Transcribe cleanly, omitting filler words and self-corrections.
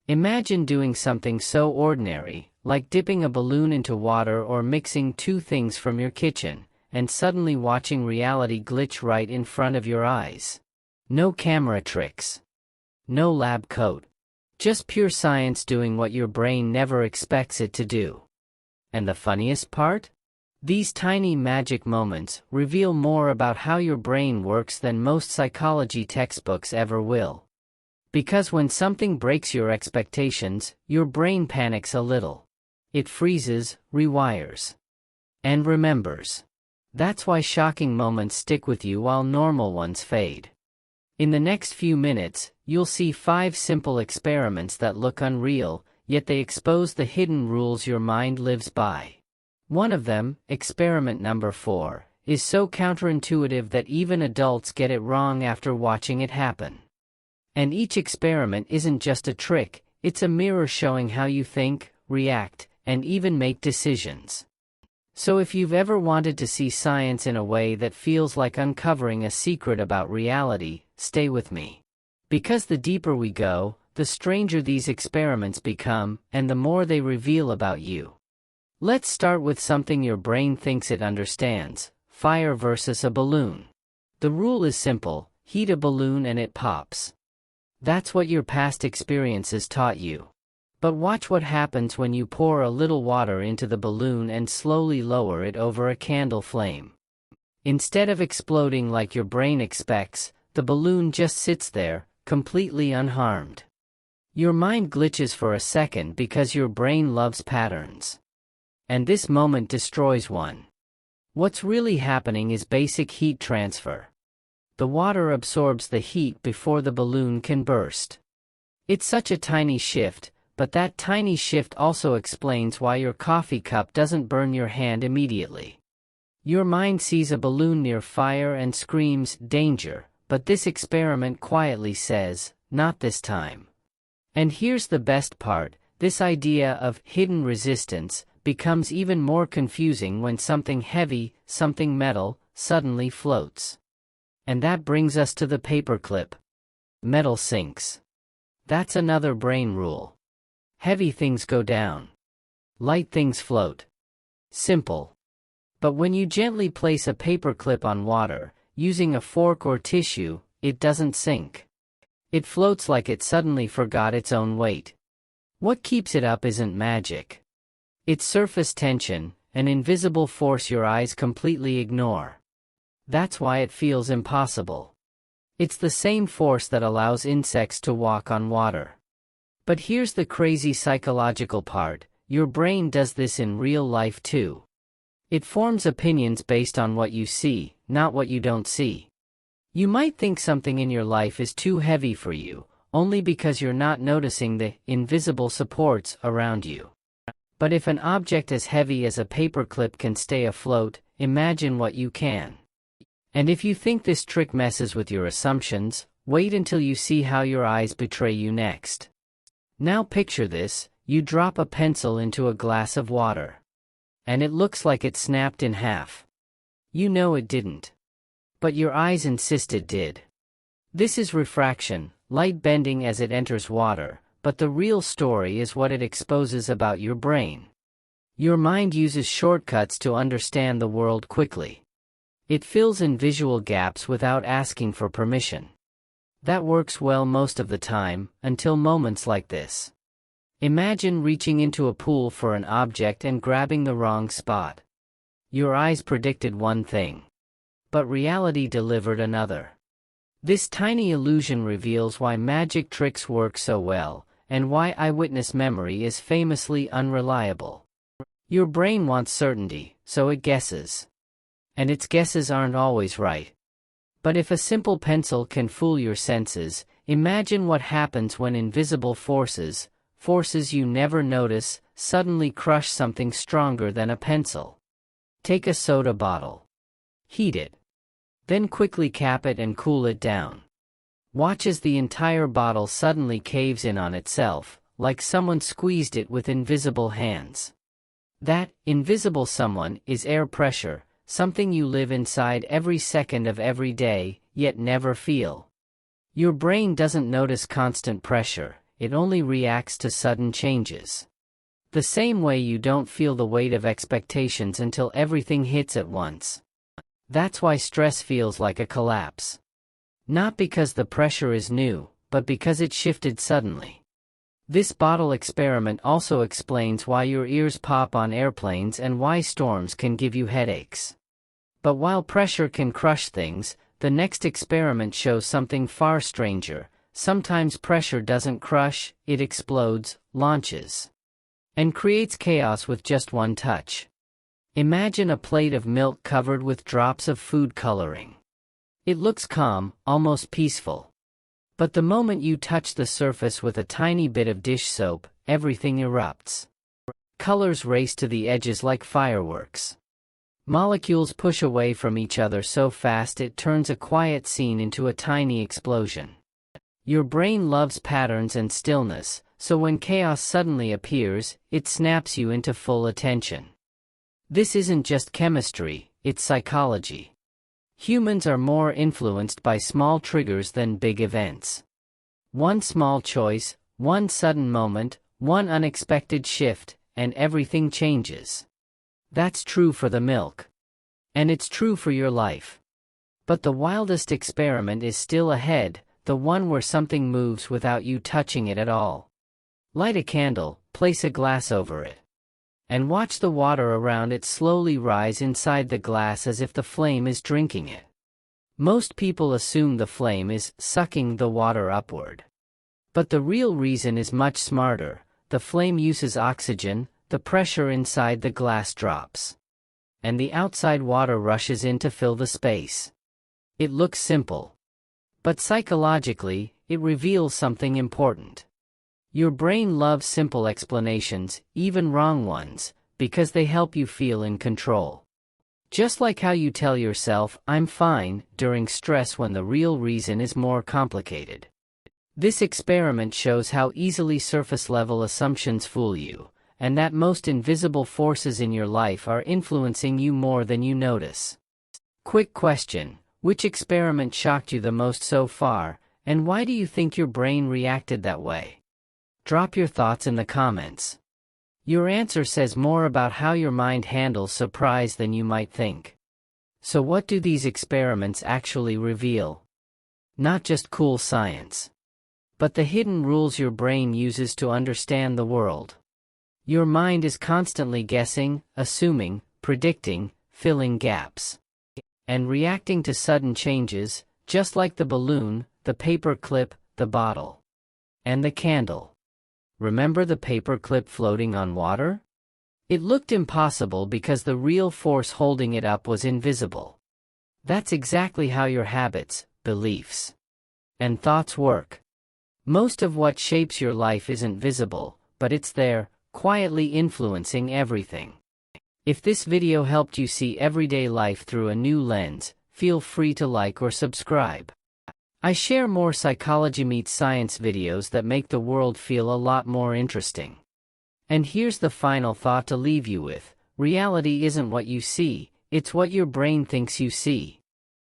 Imagine doing something so ordinary, like dipping a balloon into water or mixing two things from your kitchen, and suddenly watching reality glitch right in front of your eyes. No camera tricks. No lab coat. Just pure science doing what your brain never expects it to do. And the funniest part? These tiny magic moments reveal more about how your brain works than most psychology textbooks ever will. Because when something breaks your expectations, your brain panics a little. It freezes, rewires, and remembers. That's why shocking moments stick with you while normal ones fade. In the next few minutes, you'll see 5 simple experiments that look unreal, yet they expose the hidden rules your mind lives by. One of them, experiment number 4, is so counterintuitive that even adults get it wrong after watching it happen. And each experiment isn't just a trick, it's a mirror showing how you think, react, and even make decisions. So if you've ever wanted to see science in a way that feels like uncovering a secret about reality, stay with me. Because the deeper we go, the stranger these experiments become, and the more they reveal about you. Let's start with something your brain thinks it understands: fire versus a balloon. The rule is simple: heat a balloon and it pops. That's what your past experiences taught you. But watch what happens when you pour a little water into the balloon and slowly lower it over a candle flame. Instead of exploding like your brain expects, the balloon just sits there, completely unharmed. Your mind glitches for a second because your brain loves patterns. And this moment destroys one. What's really happening is basic heat transfer. The water absorbs the heat before the balloon can burst. It's such a tiny shift, but that tiny shift also explains why your coffee cup doesn't burn your hand immediately. Your mind sees a balloon near fire and screams, "Danger," but this experiment quietly says, "Not this time." And here's the best part: this idea of hidden resistance becomes even more confusing when something heavy, something metal, suddenly floats. And that brings us to the paperclip. Metal sinks. That's another brain rule. Heavy things go down. Light things float. Simple. But when you gently place a paperclip on water, using a fork or tissue, it doesn't sink. It floats like it suddenly forgot its own weight. What keeps it up isn't magic. It's surface tension, an invisible force your eyes completely ignore. That's why it feels impossible. It's the same force that allows insects to walk on water. But here's the crazy psychological part: your brain does this in real life too. It forms opinions based on what you see, not what you don't see. You might think something in your life is too heavy for you, only because you're not noticing the invisible supports around you. But if an object as heavy as a paperclip can stay afloat, imagine what you can. And if you think this trick messes with your assumptions, wait until you see how your eyes betray you next. Now picture this: you drop a pencil into a glass of water. And it looks like it snapped in half. You know it didn't. But your eyes insist it did. This is refraction, light bending as it enters water, but the real story is what it exposes about your brain. Your mind uses shortcuts to understand the world quickly. It fills in visual gaps without asking for permission. That works well most of the time, until moments like this. Imagine reaching into a pool for an object and grabbing the wrong spot. Your eyes predicted one thing, but reality delivered another. This tiny illusion reveals why magic tricks work so well, and why eyewitness memory is famously unreliable. Your brain wants certainty, so it guesses. And its guesses aren't always right. But if a simple pencil can fool your senses, imagine what happens when invisible forces you never notice, suddenly crush something stronger than a pencil. Take a soda bottle. Heat it. Then quickly cap it and cool it down. Watch as the entire bottle suddenly caves in on itself, like someone squeezed it with invisible hands. That invisible someone is air pressure, something you live inside every second of every day, yet never feel. Your brain doesn't notice constant pressure, it only reacts to sudden changes. The same way you don't feel the weight of expectations until everything hits at once. That's why stress feels like a collapse. Not because the pressure is new, but because it shifted suddenly. This bottle experiment also explains why your ears pop on airplanes and why storms can give you headaches. But while pressure can crush things, the next experiment shows something far stranger. Sometimes pressure doesn't crush, it explodes, launches, and creates chaos with just one touch. Imagine a plate of milk covered with drops of food coloring. It looks calm, almost peaceful. But the moment you touch the surface with a tiny bit of dish soap, everything erupts. Colors race to the edges like fireworks. Molecules push away from each other so fast it turns a quiet scene into a tiny explosion. Your brain loves patterns and stillness, so when chaos suddenly appears, it snaps you into full attention. This isn't just chemistry, it's psychology. Humans are more influenced by small triggers than big events. One small choice, one sudden moment, one unexpected shift, and everything changes. That's true for the milk. And it's true for your life. But the wildest experiment is still ahead, the one where something moves without you touching it at all. Light a candle, place a glass over it, and watch the water around it slowly rise inside the glass as if the flame is drinking it. Most people assume the flame is sucking the water upward. But the real reason is much smarter. The flame uses oxygen, the pressure inside the glass drops, and the outside water rushes in to fill the space. It looks simple, but psychologically, it reveals something important. Your brain loves simple explanations, even wrong ones, because they help you feel in control. Just like how you tell yourself, "I'm fine," during stress when the real reason is more complicated. This experiment shows how easily surface-level assumptions fool you, and that most invisible forces in your life are influencing you more than you notice. Quick question: which experiment shocked you the most so far, and why do you think your brain reacted that way? Drop your thoughts in the comments. Your answer says more about how your mind handles surprise than you might think. So what do these experiments actually reveal? Not just cool science, but the hidden rules your brain uses to understand the world. Your mind is constantly guessing, assuming, predicting, filling gaps, and reacting to sudden changes, just like the balloon, the paper clip, the bottle, and the candle. Remember the paper clip floating on water? It looked impossible because the real force holding it up was invisible. That's exactly how your habits, beliefs, and thoughts work. Most of what shapes your life isn't visible, but it's there, quietly influencing everything. If this video helped you see everyday life through a new lens, feel free to like or subscribe. I share more psychology meets science videos that make the world feel a lot more interesting. And here's the final thought to leave you with: reality isn't what you see, it's what your brain thinks you see.